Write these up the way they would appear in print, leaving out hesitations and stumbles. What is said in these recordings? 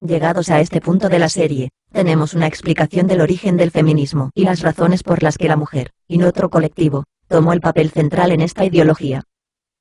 Llegados a este punto de la serie, tenemos una explicación del origen del feminismo y las razones por las que la mujer, y no otro colectivo, tomó el papel central en esta ideología.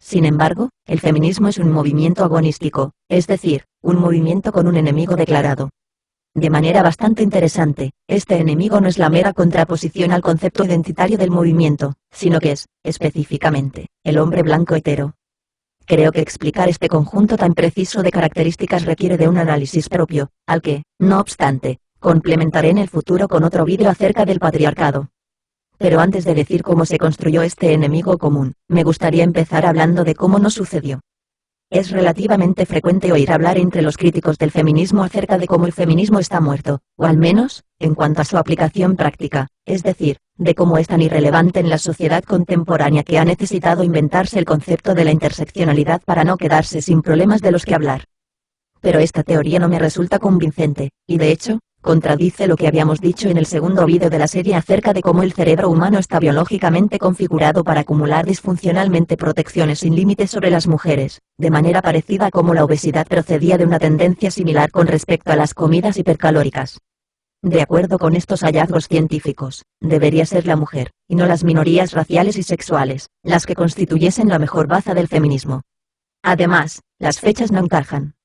Sin embargo, el feminismo es un movimiento agonístico, es decir, un movimiento con un enemigo declarado. De manera bastante interesante, este enemigo no es la mera contraposición al concepto identitario del movimiento, sino que es, específicamente, el hombre blanco hetero. Creo que explicar este conjunto tan preciso de características requiere de un análisis propio, al que, no obstante, complementaré en el futuro con otro vídeo acerca del patriarcado. Pero antes de decir cómo se construyó este enemigo común, me gustaría empezar hablando de cómo no sucedió. Es relativamente frecuente oír hablar entre los críticos del feminismo acerca de cómo el feminismo está muerto, o al menos, en cuanto a su aplicación práctica, es decir, de cómo es tan irrelevante en la sociedad contemporánea que ha necesitado inventarse el concepto de la interseccionalidad para no quedarse sin problemas de los que hablar. Pero esta teoría no me resulta convincente, y de hecho, contradice lo que habíamos dicho en el segundo vídeo de la serie acerca de cómo el cerebro humano está biológicamente configurado para acumular disfuncionalmente protecciones sin límites sobre las mujeres, de manera parecida a cómo la obesidad procedía de una tendencia similar con respecto a las comidas hipercalóricas. De acuerdo con estos hallazgos científicos, debería ser la mujer, y no las minorías raciales y sexuales, las que constituyesen la mejor baza del feminismo. Además, las fechas no encajan.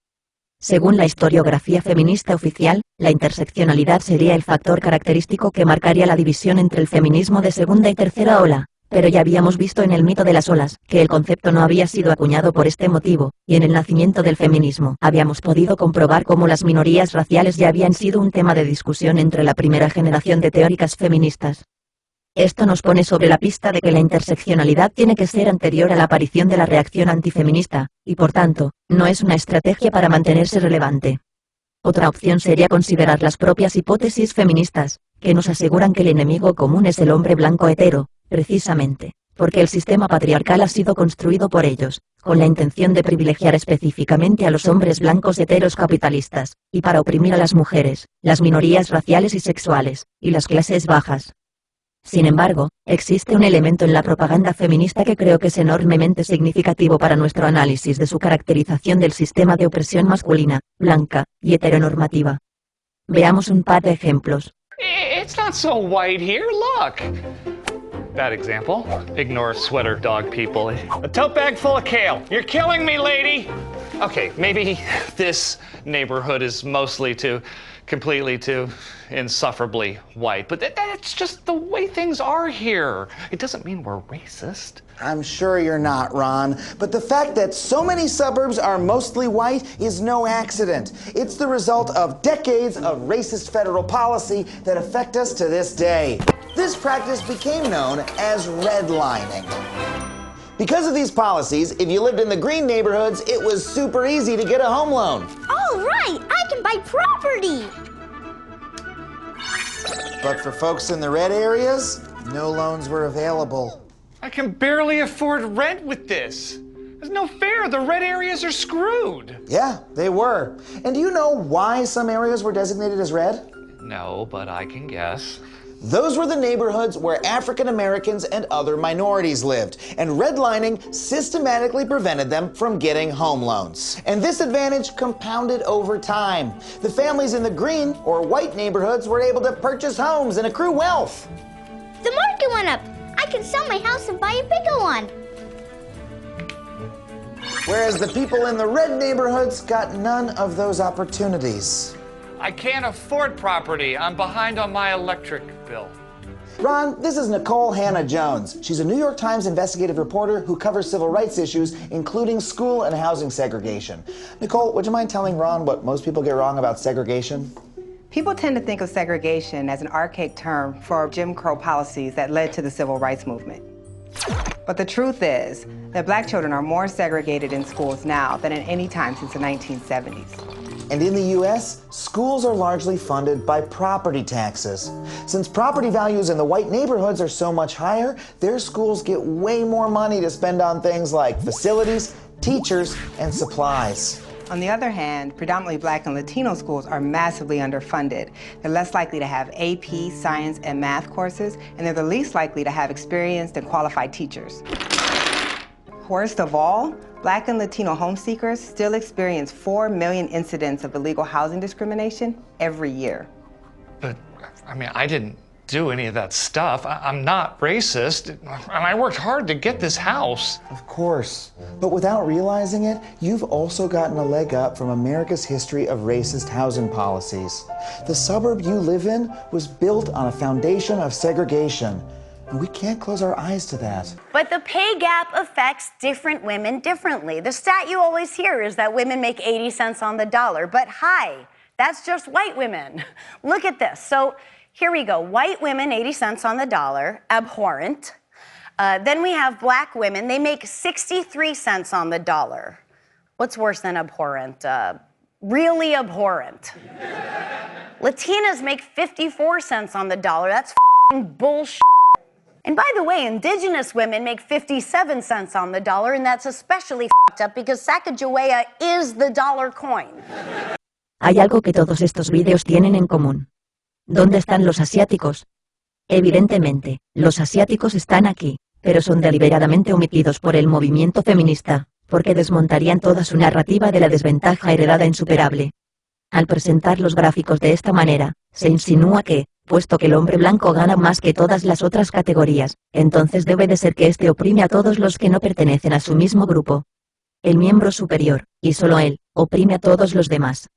Según la historiografía feminista oficial, la interseccionalidad sería el factor característico que marcaría la división entre el feminismo de segunda y tercera ola, pero ya habíamos visto en el mito de las olas, que el concepto no había sido acuñado por este motivo, y en el nacimiento del feminismo habíamos podido comprobar cómo las minorías raciales ya habían sido un tema de discusión entre la primera generación de teóricas feministas. Esto nos pone sobre la pista de que la interseccionalidad tiene que ser anterior a la aparición de la reacción antifeminista, y por tanto, no es una estrategia para mantenerse relevante. Otra opción sería considerar las propias hipótesis feministas, que nos aseguran que el enemigo común es el hombre blanco hetero, precisamente, porque el sistema patriarcal ha sido construido por ellos, con la intención de privilegiar específicamente a los hombres blancos heteros capitalistas, y para oprimir a las mujeres, las minorías raciales y sexuales, y las clases bajas. Sin embargo, existe un elemento en la propaganda feminista que creo que es enormemente significativo para nuestro análisis de su caracterización del sistema de opresión masculina, blanca, y heteronormativa. Veamos un par de ejemplos. It's not so white here, look. Bad example. Ignore sweater dog people. A tote bag full of kale. You're killing me, lady. Okay, maybe this neighborhood is mostly completely insufferably white, but that's just the way things are here. It doesn't mean we're racist. I'm sure you're not, Ron, but the fact that so many suburbs are mostly white is no accident. It's the result of decades of racist federal policy that affect us to this day. This practice became known as redlining. Because of these policies, if you lived in the green neighborhoods, it was super easy to get a home loan. Oh, right! I can buy property! But for folks in the red areas, no loans were available. I can barely afford rent with this. There's no fair. The red areas are screwed. Yeah, they were. And do you know why some areas were designated as red? No, but I can guess. Those were the neighborhoods where African Americans and other minorities lived, and redlining systematically prevented them from getting home loans. And this advantage compounded over time. The families in the green or white neighborhoods were able to purchase homes and accrue wealth. The market went up. I can sell my house and buy a bigger one. Whereas the people in the red neighborhoods got none of those opportunities. I can't afford property. I'm behind on my electric bill. Ron, this is Nicole Hannah-Jones. She's a New York Times investigative reporter who covers civil rights issues, including school and housing segregation. Nicole, would you mind telling Ron what most people get wrong about segregation? People tend to think of segregation as an archaic term for Jim Crow policies that led to the civil rights movement. But the truth is that black children are more segregated in schools now than at any time since the 1970s. And in the U.S., schools are largely funded by property taxes. Since property values in the white neighborhoods are so much higher, their schools get way more money to spend on things like facilities, teachers, and supplies. On the other hand, predominantly black and Latino schools are massively underfunded. They're less likely to have AP, science, and math courses, and they're the least likely to have experienced and qualified teachers. Worst of all, Black and Latino home seekers still experience 4 million incidents of illegal housing discrimination every year. But, I mean, I didn't do any of that stuff. I'm not racist, and I worked hard to get this house. Of course. But without realizing it, you've also gotten a leg up from America's history of racist housing policies. The suburb you live in was built on a foundation of segregation. And we can't close our eyes to that. But the pay gap affects different women differently. The stat you always hear is that women make 80 cents on the dollar. But hi, that's just white women. Look at this. So here we go. White women, 80 cents on the dollar, abhorrent. Then we have Black women. They make 63 cents on the dollar. What's worse than abhorrent? Really abhorrent. Latinas make 54 cents on the dollar. That's f***ing bullshit. And by the way, indigenous women make 57 cents on the dollar, and that's especially f***ed up because Sacagawea is the dollar coin. Hay algo que todos estos vídeos tienen en común. ¿Dónde están los asiáticos? Evidentemente, los asiáticos están aquí, pero son deliberadamente omitidos por el movimiento feminista, porque desmontarían toda su narrativa de la desventaja heredada insuperable. Al presentar los gráficos de esta manera, se insinúa que, puesto que el hombre blanco gana más que todas las otras categorías, entonces debe de ser que éste oprime a todos los que no pertenecen a su mismo grupo. El miembro superior, y solo él, oprime a todos los demás.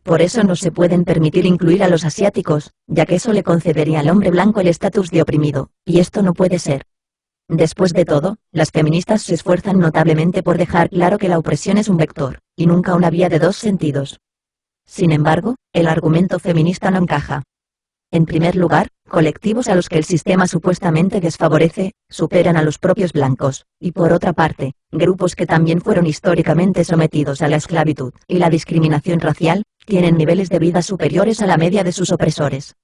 Por eso no se pueden permitir incluir a los asiáticos, ya que eso le concedería al hombre blanco el estatus de oprimido, y esto no puede ser. Después de todo, las feministas se esfuerzan notablemente por dejar claro que la opresión es un vector, y nunca una vía de dos sentidos. Sin embargo, el argumento feminista no encaja. En primer lugar, colectivos a los que el sistema supuestamente desfavorece, superan a los propios blancos, y por otra parte, grupos que también fueron históricamente sometidos a la esclavitud y la discriminación racial, tienen niveles de vida superiores a la media de sus opresores.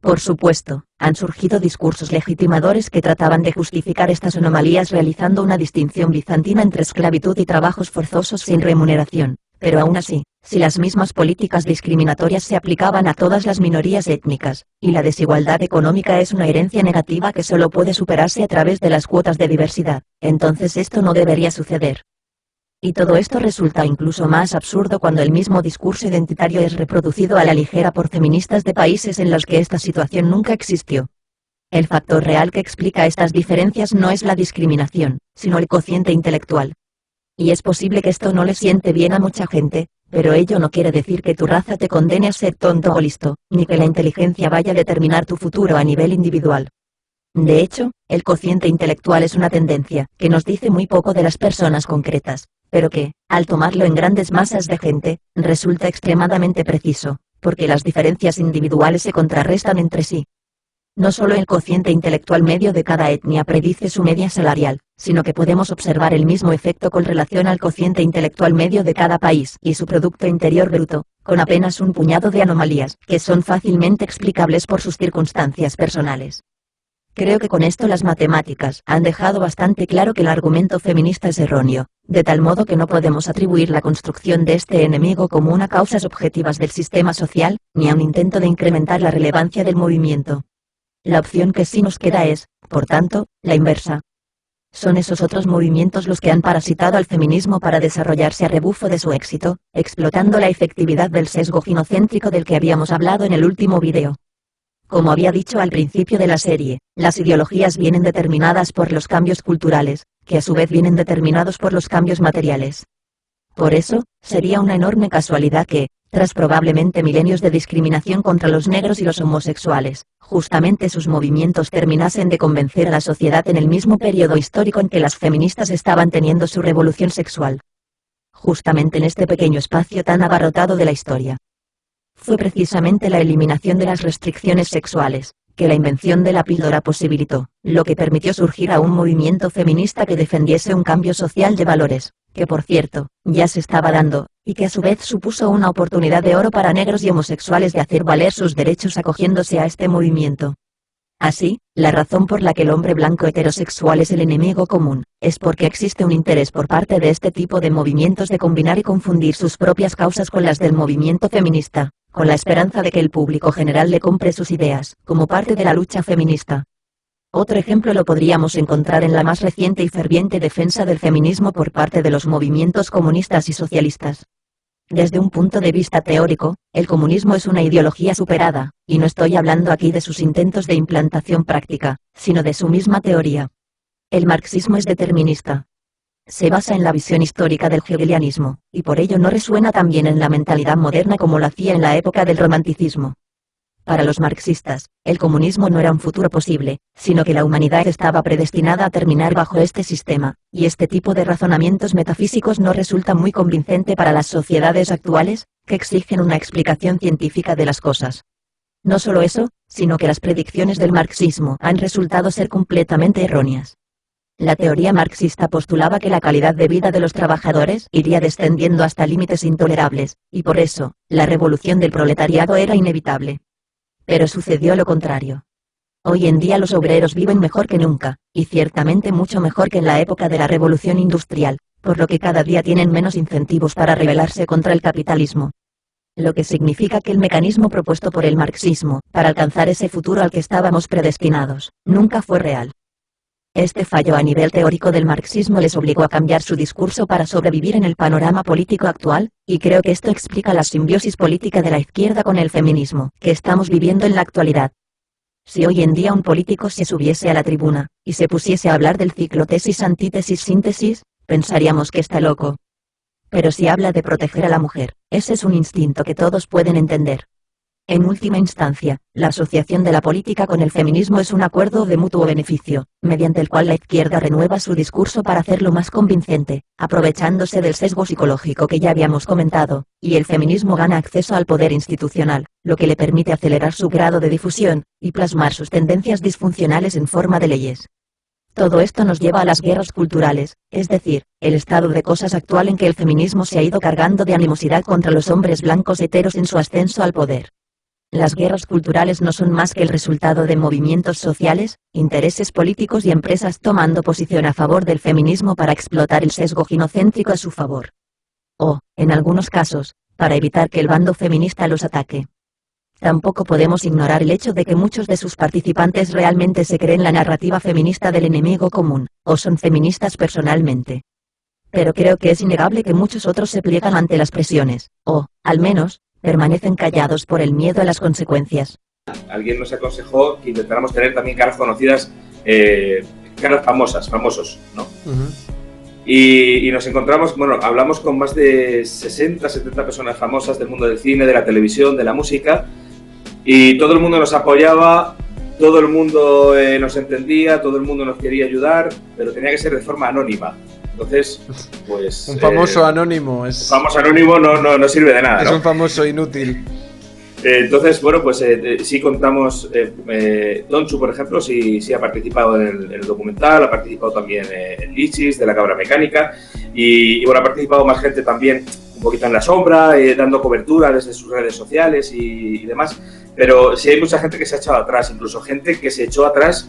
Por supuesto, han surgido discursos legitimadores que trataban de justificar estas anomalías realizando una distinción bizantina entre esclavitud y trabajos forzosos sin remuneración, pero aún así, si las mismas políticas discriminatorias se aplicaban a todas las minorías étnicas, y la desigualdad económica es una herencia negativa que solo puede superarse a través de las cuotas de diversidad, entonces esto no debería suceder. Y todo esto resulta incluso más absurdo cuando el mismo discurso identitario es reproducido a la ligera por feministas de países en los que esta situación nunca existió. El factor real que explica estas diferencias no es la discriminación, sino el cociente intelectual. Y es posible que esto no le siente bien a mucha gente, pero ello no quiere decir que tu raza te condene a ser tonto o listo, ni que la inteligencia vaya a determinar tu futuro a nivel individual. De hecho, el cociente intelectual es una tendencia que nos dice muy poco de las personas concretas, pero que, al tomarlo en grandes masas de gente, resulta extremadamente preciso, porque las diferencias individuales se contrarrestan entre sí. No solo el cociente intelectual medio de cada etnia predice su media salarial, sino que podemos observar el mismo efecto con relación al cociente intelectual medio de cada país y su Producto Interior Bruto, con apenas un puñado de anomalías que son fácilmente explicables por sus circunstancias personales. Creo que con esto las matemáticas han dejado bastante claro que el argumento feminista es erróneo, de tal modo que no podemos atribuir la construcción de este enemigo común a causas objetivas del sistema social, ni a un intento de incrementar la relevancia del movimiento. La opción que sí nos queda es, por tanto, la inversa. Son esos otros movimientos los que han parasitado al feminismo para desarrollarse a rebufo de su éxito, explotando la efectividad del sesgo ginocéntrico del que habíamos hablado en el último video. Como había dicho al principio de la serie, las ideologías vienen determinadas por los cambios culturales, que a su vez vienen determinados por los cambios materiales. Por eso, sería una enorme casualidad que, tras probablemente milenios de discriminación contra los negros y los homosexuales, justamente sus movimientos terminasen de convencer a la sociedad en el mismo periodo histórico en que las feministas estaban teniendo su revolución sexual. Justamente en este pequeño espacio tan abarrotado de la historia. Fue precisamente la eliminación de las restricciones sexuales, que la invención de la píldora posibilitó, lo que permitió surgir a un movimiento feminista que defendiese un cambio social de valores, que por cierto, ya se estaba dando, y que a su vez supuso una oportunidad de oro para negros y homosexuales de hacer valer sus derechos acogiéndose a este movimiento. Así, la razón por la que el hombre blanco heterosexual es el enemigo común, es porque existe un interés por parte de este tipo de movimientos de combinar y confundir sus propias causas con las del movimiento feminista, con la esperanza de que el público general le compre sus ideas, como parte de la lucha feminista. Otro ejemplo lo podríamos encontrar en la más reciente y ferviente defensa del feminismo por parte de los movimientos comunistas y socialistas. Desde un punto de vista teórico, el comunismo es una ideología superada, y no estoy hablando aquí de sus intentos de implantación práctica, sino de su misma teoría. El marxismo es determinista. Se basa en la visión histórica del hegelianismo, y por ello no resuena tan bien en la mentalidad moderna como lo hacía en la época del romanticismo. Para los marxistas, el comunismo no era un futuro posible, sino que la humanidad estaba predestinada a terminar bajo este sistema, y este tipo de razonamientos metafísicos no resulta muy convincente para las sociedades actuales, que exigen una explicación científica de las cosas. No solo eso, sino que las predicciones del marxismo han resultado ser completamente erróneas. La teoría marxista postulaba que la calidad de vida de los trabajadores iría descendiendo hasta límites intolerables, y por eso, la revolución del proletariado era inevitable. Pero sucedió lo contrario. Hoy en día los obreros viven mejor que nunca, y ciertamente mucho mejor que en la época de la revolución industrial, por lo que cada día tienen menos incentivos para rebelarse contra el capitalismo. Lo que significa que el mecanismo propuesto por el marxismo, para alcanzar ese futuro al que estábamos predestinados, nunca fue real. Este fallo a nivel teórico del marxismo les obligó a cambiar su discurso para sobrevivir en el panorama político actual, y creo que esto explica la simbiosis política de la izquierda con el feminismo, que estamos viviendo en la actualidad. Si hoy en día un político se subiese a la tribuna, y se pusiese a hablar del ciclo tesis-antítesis-síntesis, pensaríamos que está loco. Pero si habla de proteger a la mujer, ese es un instinto que todos pueden entender. En última instancia, la asociación de la política con el feminismo es un acuerdo de mutuo beneficio, mediante el cual la izquierda renueva su discurso para hacerlo más convincente, aprovechándose del sesgo psicológico que ya habíamos comentado, y el feminismo gana acceso al poder institucional, lo que le permite acelerar su grado de difusión, y plasmar sus tendencias disfuncionales en forma de leyes. Todo esto nos lleva a las guerras culturales, es decir, el estado de cosas actual en que el feminismo se ha ido cargando de animosidad contra los hombres blancos heteros en su ascenso al poder. Las guerras culturales no son más que el resultado de movimientos sociales, intereses políticos y empresas tomando posición a favor del feminismo para explotar el sesgo ginocéntrico a su favor. O, en algunos casos, para evitar que el bando feminista los ataque. Tampoco podemos ignorar el hecho de que muchos de sus participantes realmente se creen la narrativa feminista del enemigo común, o son feministas personalmente. Pero creo que es innegable que muchos otros se pliegan ante las presiones, o, al menos, permanecen callados por el miedo a las consecuencias. Alguien nos aconsejó que intentáramos tener también caras conocidas, caras famosos, ¿no? Y nos encontramos, bueno, hablamos con más de 60, 70 personas famosas del mundo del cine, de la televisión, de la música, y todo el mundo nos apoyaba, todo el mundo nos entendía, todo el mundo nos quería ayudar, pero tenía que ser de forma anónima. Entonces, pues... Un famoso anónimo es... Un famoso anónimo no sirve de nada, es ¿no? un famoso inútil. Entonces, bueno, pues sí contamos... Donchu, por ejemplo, sí ha participado en el documental, ha participado también en Lichis, de la cabra mecánica, y bueno, ha participado más gente también un poquito en la sombra, dando cobertura desde sus redes sociales y demás, pero sí hay mucha gente que se ha echado atrás, incluso gente que se echó atrás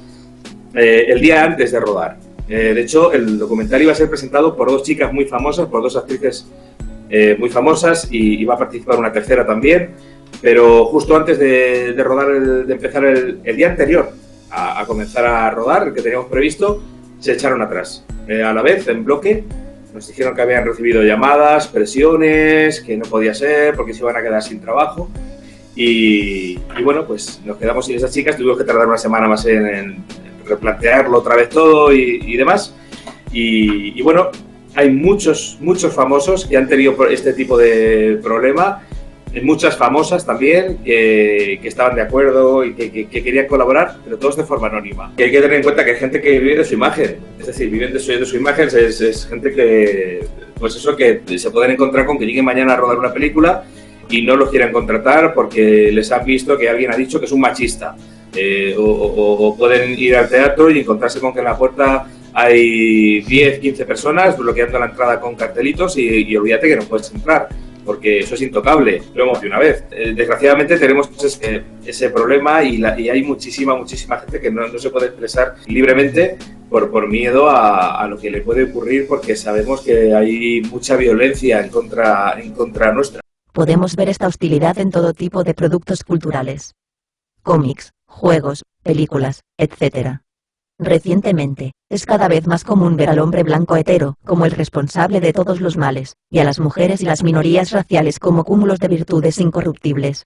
el día antes de rodar. De hecho, el documental iba a ser presentado por dos chicas muy famosas, por dos actrices muy famosas, y iba a participar una tercera también, pero justo antes de rodar, de empezar el día anterior a comenzar a rodar, el que teníamos previsto, se echaron atrás. A la vez, en bloque, nos dijeron que habían recibido llamadas, presiones, que no podía ser porque se iban a quedar sin trabajo. Y bueno, pues nos quedamos sin esas chicas, tuvimos que tardar una semana más en replantearlo otra vez todo y demás. Y bueno, hay muchos famosos que han tenido este tipo de problema, muchas famosas también que estaban de acuerdo y que querían colaborar, pero todos de forma anónima. Y hay que tener en cuenta que hay gente que vive de su imagen, es decir, viven de su imagen, es gente que, pues eso, que se pueden encontrar con que lleguen mañana a rodar una película y no los quieran contratar porque les han visto que alguien ha dicho que es un machista. O pueden ir al teatro y encontrarse con que en la puerta hay 10, 15 personas bloqueando la entrada con cartelitos y olvídate que no puedes entrar, porque eso es intocable, lo hemos visto una vez. Desgraciadamente tenemos ese problema y hay muchísima gente que no se puede expresar libremente por miedo a lo que le puede ocurrir, porque sabemos que hay mucha violencia en contra nuestra. Podemos ver esta hostilidad en todo tipo de productos culturales. Cómics, juegos, películas, etc. Recientemente, es cada vez más común ver al hombre blanco hetero como el responsable de todos los males, y a las mujeres y las minorías raciales como cúmulos de virtudes incorruptibles.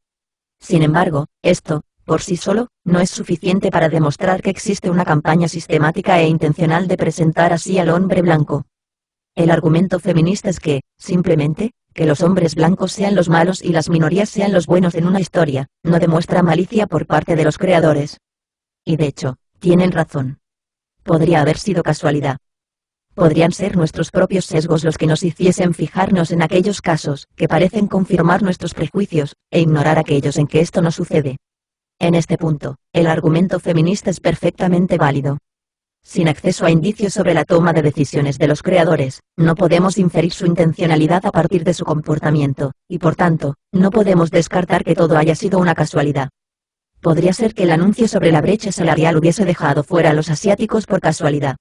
Sin embargo, esto, por sí solo, no es suficiente para demostrar que existe una campaña sistemática e intencional de presentar así al hombre blanco. El argumento feminista es que, simplemente, que los hombres blancos sean los malos y las minorías sean los buenos en una historia, no demuestra malicia por parte de los creadores. Y de hecho, tienen razón. Podría haber sido casualidad. Podrían ser nuestros propios sesgos los que nos hiciesen fijarnos en aquellos casos que parecen confirmar nuestros prejuicios, e ignorar aquellos en que esto no sucede. En este punto, el argumento feminista es perfectamente válido. Sin acceso a indicios sobre la toma de decisiones de los creadores, no podemos inferir su intencionalidad a partir de su comportamiento, y por tanto, no podemos descartar que todo haya sido una casualidad. Podría ser que el anuncio sobre la brecha salarial hubiese dejado fuera a los asiáticos por casualidad.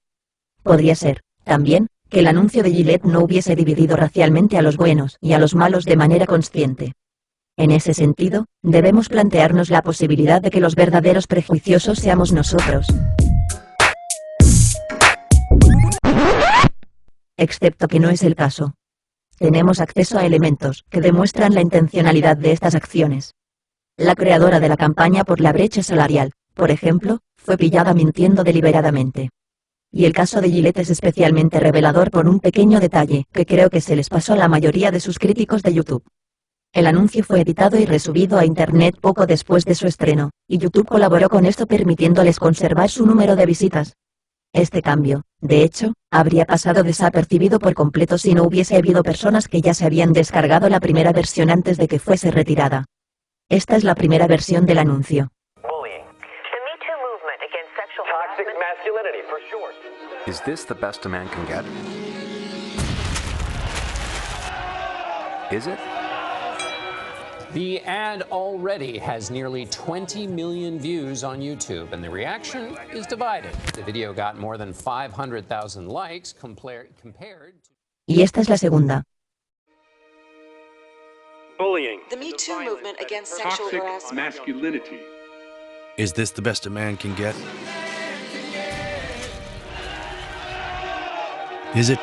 Podría ser, también, que el anuncio de Gillette no hubiese dividido racialmente a los buenos y a los malos de manera consciente. En ese sentido, debemos plantearnos la posibilidad de que los verdaderos prejuiciosos seamos nosotros. Excepto que no es el caso. Tenemos acceso a elementos que demuestran la intencionalidad de estas acciones. La creadora de la campaña por la brecha salarial, por ejemplo, fue pillada mintiendo deliberadamente. Y el caso de Gillette es especialmente revelador por un pequeño detalle que creo que se les pasó a la mayoría de sus críticos de YouTube. El anuncio fue editado y resubido a Internet poco después de su estreno, y YouTube colaboró con esto permitiéndoles conservar su número de visitas. Este cambio, de hecho, habría pasado desapercibido por completo si no hubiese habido personas que ya se habían descargado la primera versión antes de que fuese retirada. Esta es la primera versión del anuncio. Is this the best a man can get? Is it? The ad already has nearly 20 million views on YouTube, and the reaction is divided. The video got more than 500,000 likes compared to... Y esta es la segunda. Bullying. The Me Too movement against sexual harassment. Masculinity. Is this the best a man can get? Is it?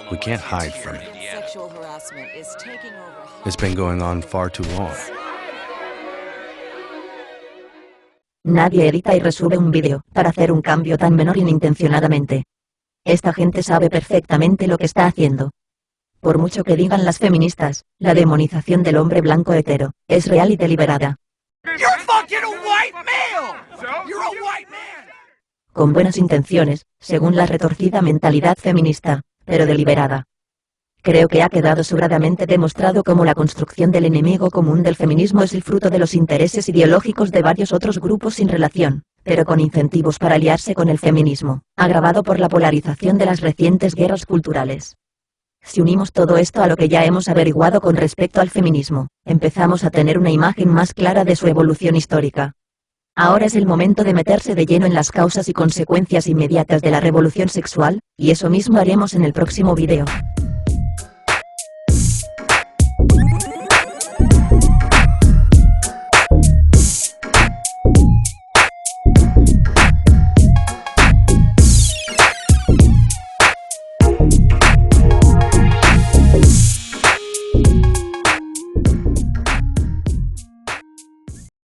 We can't hide from it. Sexual harassment is taking over. It's been going on far too long. Nadie edita y resube un vídeo para hacer un cambio tan menor inintencionadamente. Esta gente sabe perfectamente lo que está haciendo. Por mucho que digan las feministas, la demonización del hombre blanco hetero es real y deliberada. Con buenas intenciones, según la retorcida mentalidad feminista, pero deliberada. Creo que ha quedado sobradamente demostrado cómo la construcción del enemigo común del feminismo es el fruto de los intereses ideológicos de varios otros grupos sin relación, pero con incentivos para aliarse con el feminismo, agravado por la polarización de las recientes guerras culturales. Si unimos todo esto a lo que ya hemos averiguado con respecto al feminismo, empezamos a tener una imagen más clara de su evolución histórica. Ahora es el momento de meterse de lleno en las causas y consecuencias inmediatas de la revolución sexual, y eso mismo haremos en el próximo video.